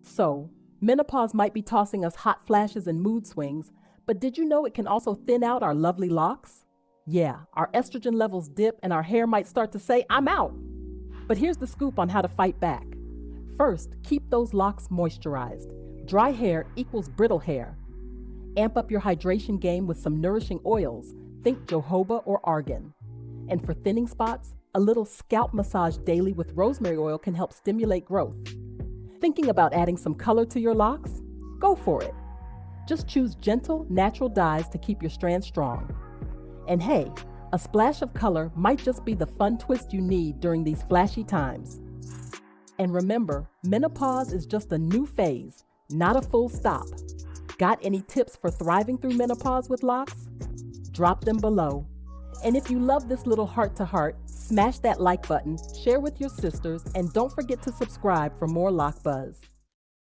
So, menopause might be tossing us hot flashes and mood swings, but did you know it can also thin out our lovely locks? Yeah, our estrogen levels dip and our hair might start to say, "I'm out." But here's the scoop on how to fight back. First, keep those locks moisturized. Dry hair equals brittle hair. Amp up your hydration game with some nourishing oils. Think jojoba or argan. And for thinning spots, a little scalp massage daily with rosemary oil can help stimulate growth. Thinking about adding some color to your locks? Go for it. Just choose gentle, natural dyes to keep your strands strong. And hey, a splash of color might just be the fun twist you need during these flashy times. And remember, menopause is just a new phase, not a full stop. Got any tips for thriving through menopause with locks? Drop them below. And if you love this little heart-to-heart, smash that like button, share with your sisters, and don't forget to subscribe for more Loc Buzz.